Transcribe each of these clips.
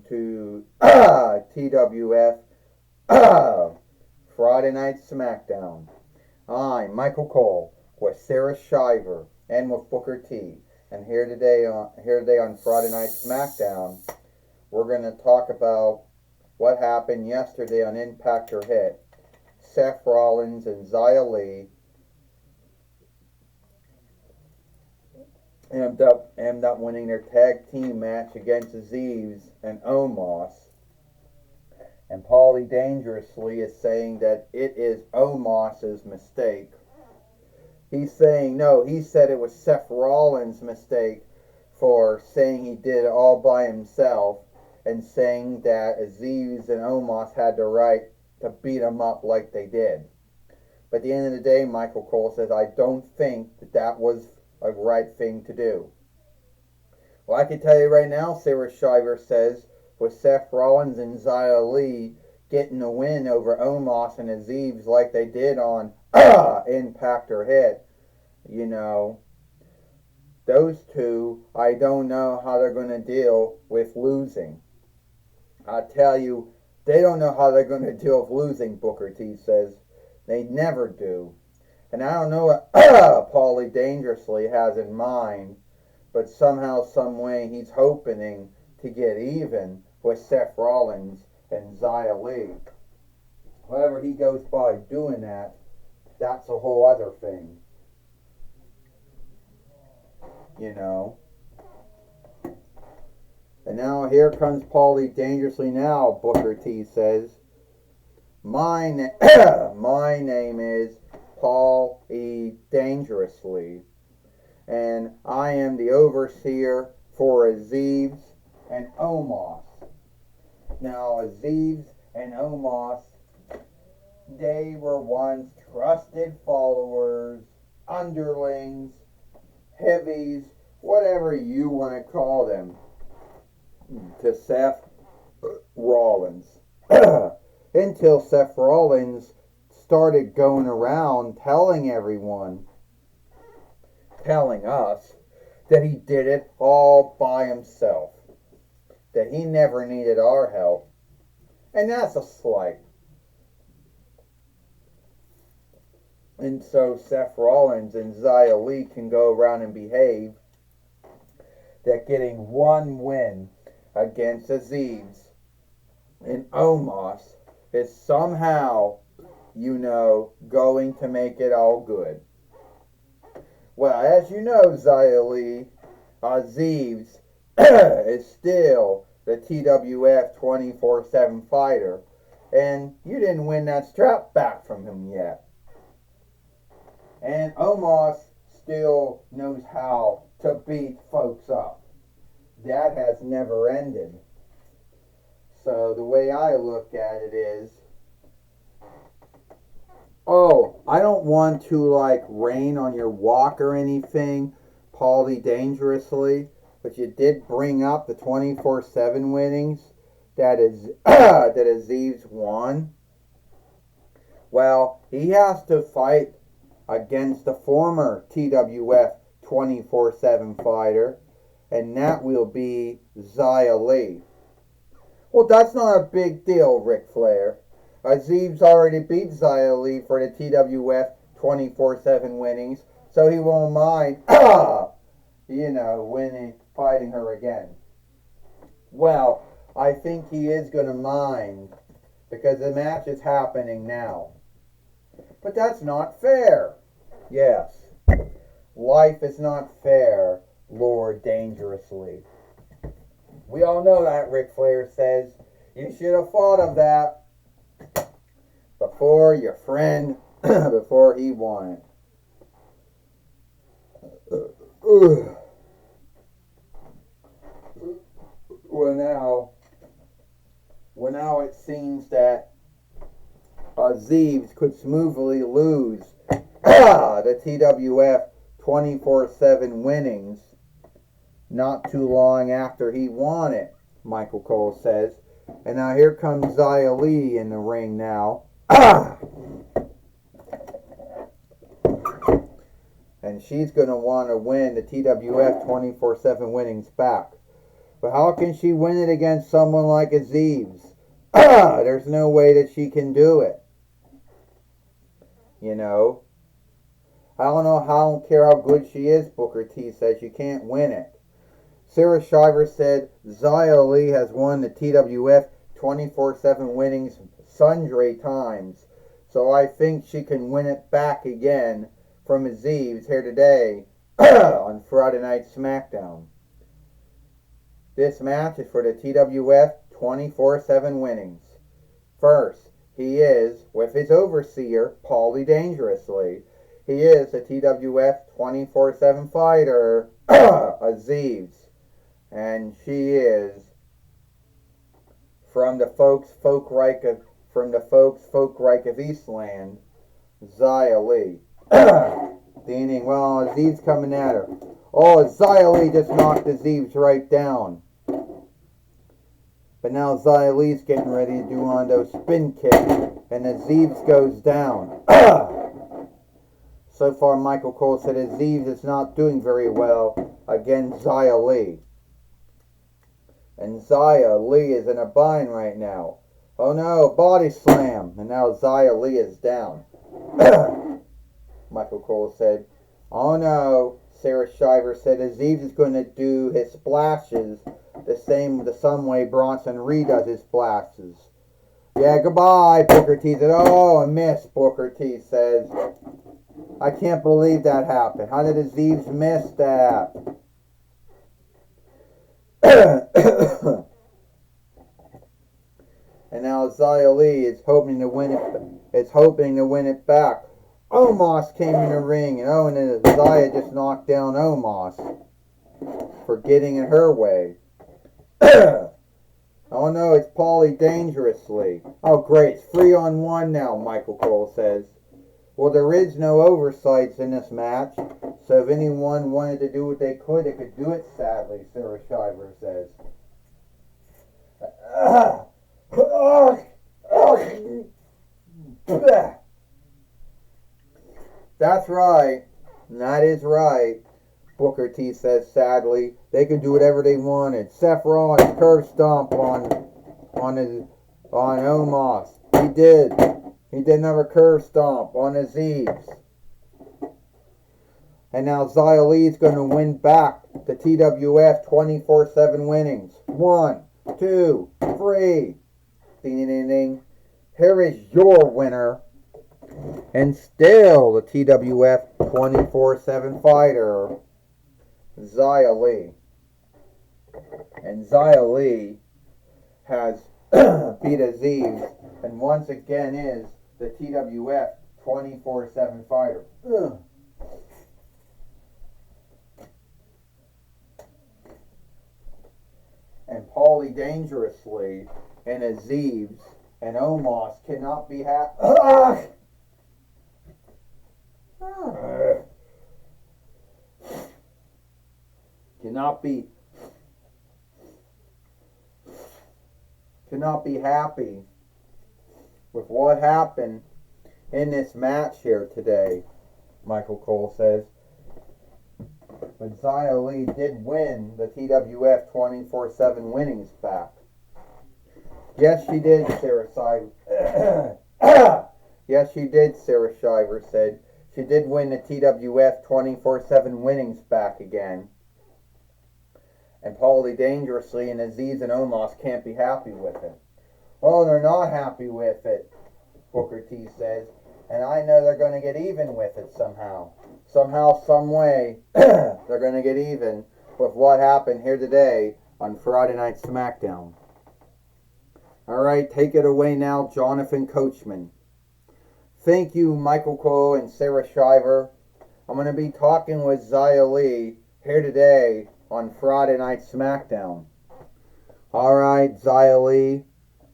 to TWF Friday Night Smackdown. I'm Michael Cole with Sarah Shiver and with Booker T. And here today on Friday Night Smackdown, we're going to talk about what happened yesterday on Impact or Hit. Seth Rollins and Xia Li ended up winning their tag team match against Aziz and Omos. And Paulie Dangerously is saying that it is Omos's mistake. He's saying no, he said it was Seth Rollins' mistake for saying he did it all by himself and saying that Aziz and Omos had the right to beat him up like they did. But at the end of the day, Michael Cole says, I don't think that was a right thing to do. Well, I can tell you right now, Sarah Shiver says, with Seth Rollins and Xia Li getting a win over Omos and Aziz like they did on Impact or Hit, you know, those two, I don't know how they're going to deal with losing. I tell you, they don't know how they're going to deal with losing, Booker T says. They never do. And I don't know what Paulie Dangerously has in mind, but somehow, some way, he's hoping to get even with Seth Rollins and Xia Li. However he goes by doing that, that's a whole other thing. You know. And now here comes Paulie Dangerously now, Booker T says. My name is Paul E. Dangerously, and I am the overseer for Aziz and Omos. Now, Aziz and Omos, they were once trusted followers, underlings, heavies, whatever you want to call them, to Seth Rollins. Until Seth Rollins started going around telling us, that he did it all by himself. That he never needed our help. And that's a slight. And so Seth Rollins and Xia Li can go around and behave that getting one win against Aziz and Omos is somehow, going to make it all good. Well, as you know, Xia Li, Aziz is still the TWF 24/7 fighter, and you didn't win that strap back from him yet. And Omos still knows how to beat folks up. That has never ended. So the way I look at it is, I don't want to rain on your walk or anything, Paulie Dangerously, but you did bring up the 24/7 winnings that Aziz won. Well, he has to fight against the former TWF 24/7 fighter, and that will be Xia Li. Well, that's not a big deal, Ric Flair. Aziz already beat Xia Li for the TWF 24/7 winnings, so he won't mind, fighting her again. Well, I think he is going to mind, because the match is happening now. But that's not fair. Yes, life is not fair, Lord Dangerously. We all know that, Ric Flair says. You should have thought of that before your friend, before he won it. Well, now it seems that Aziz could smoothly lose the TWF 24/7 winnings not too long after he won it, Michael Cole says. And now here comes Xia Li in the ring now. And she's going to want to win the TWF 24/7 winnings back. But how can she win it against someone like Aziz? There's no way that she can do it. You know? I don't care how good she is, Booker T says. You can't win it. Sarah Shiver said Zia Lee has won the TWF 24/7 winnings sundry times. So I think she can win it back again from Aziz here today on Friday Night Smackdown. This match is for the TWF 24/7 winnings. First, he is with his overseer, Paulie Dangerously. He is the TWF 24/7 fighter, Aziz. And she is from the Folkreich of Eastland, Zia Lee. Meaning, well, Aziz coming at her. Oh, Zia Lee just knocked Aziz right down. But now Zia Lee's getting ready to do one of those spin kicks, and Aziz goes down. So far, Michael Cole said Aziz is not doing very well against Zia Lee. And Zia Lee is in a bind right now. Oh no, body slam. And now Zia Lee is down. Michael Cole said, oh no. Sarah Shiver said Aziz is going to do his splashes the same way Bronson Reed does his splashes. Yeah, goodbye, Booker T said. Oh, a miss, Booker T says. I can't believe that happened. How did Aziz miss that? And now Zia Lee is hoping to win it back. Omos came in the ring, and then Zia just knocked down Omos for getting in her way. Oh no, it's Paulie Dangerously. Oh great, it's 3-on-1 now, Michael Cole says. Well, there is no oversights in this match, so if anyone wanted to do what they could do it, sadly, Sarah Shiver says. That's right. That is right. Booker T says sadly. They could do whatever they wanted. Seth Rollins curve stomp on Omos. He did. He did another curve stomp on Aziz. And now Zia Lee's going to win back the TWF 24/7 winnings. 1, 2, 3. Ding, ding, ding. Here is your winner. And still the TWF 24/7 fighter, Zia Lee. And Zia Lee has beat Aziz and once again is the TWF 24/7 fighter. And Paulie Dangerously and Aziz and Omos cannot be happy. Cannot be happy with what happened in this match here today, Michael Cole says. But Zia Lee did win the TWF 24/7 winnings back. Yes, she did, Sarah Shiver. Yes, she did, Sarah Shiver said. She did win the TWF 24/7 winnings back again. And Paulie Dangerously and Aziz and Omos can't be happy with it. Oh, they're not happy with it, Booker T says. And I know they're going to get even with it somehow. Somehow, some way, they're going to get even with what happened here today on Friday Night Smackdown. Alright, take it away now, Jonathan Coachman. Thank you, Michael Cole and Sarah Shiver. I'm going to be talking with Zia Lee here today on Friday Night Smackdown. Alright, Zia Lee,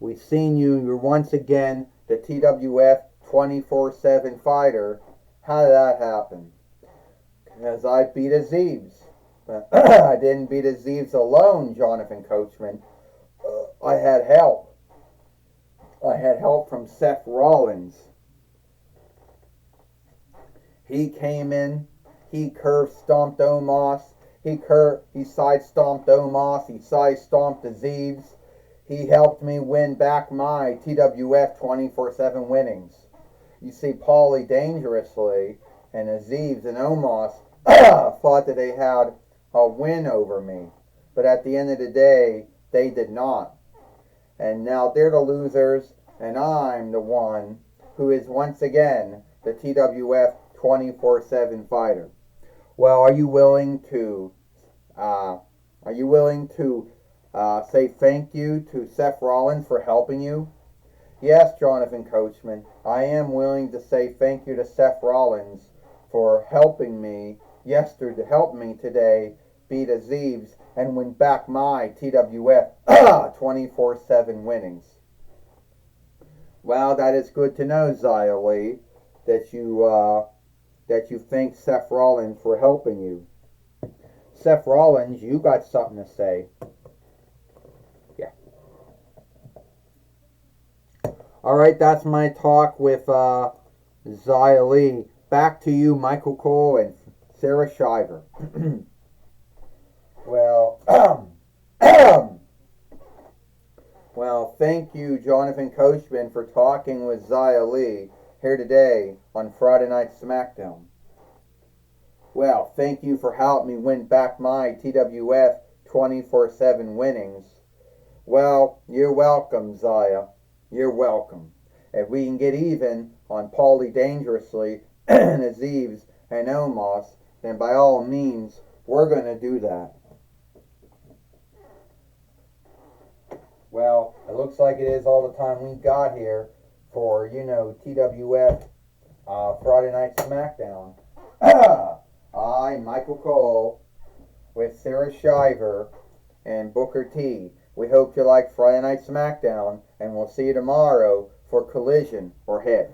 we've seen you. You're once again the TWF 24/7 fighter. How did that happen? Because I beat Aziz. But I didn't beat Aziz alone, Jonathan Coachman. I had help. I had help from Seth Rollins. He came in. He curve stomped Omos. He side-stomped Omos. He side-stomped Aziz. He helped me win back my TWF 24/7 winnings. You see, Paulie Dangerously and Aziz and Omos thought that they had a win over me. But at the end of the day, they did not. And now they're the losers, and I'm the one who is once again the TWF 24/7 fighter. Well, are you willing to say thank you to Seth Rollins for helping you? Yes, Jonathan Coachman, I am willing to say thank you to Seth Rollins for helping me yesterday, help me today beat Aziz and win back my TWF 24/7 winnings. Well, that is good to know, Zia Lee, that you thank Seth Rollins for helping you. Seth Rollins, you got something to say. Yeah. All right, that's my talk with Zia Lee. Back to you, Michael Cole and Sarah Shiver. Well, well, thank you, Jonathan Coachman, for talking with Zia Lee here today on Friday Night Smackdown. Well, thank you for helping me win back my TWF 24/7 winnings. Well, you're welcome, Zia. You're welcome. If we can get even on Paulie Dangerously and Aziz and Omos, then by all means, we're going to do that. Well, it looks like it is all the time we got here for, TWF Friday Night Smackdown. I, Michael Cole, with Sarah Shiver and Booker T. We hope you like Friday Night Smackdown, and we'll see you tomorrow for Collision or Hit.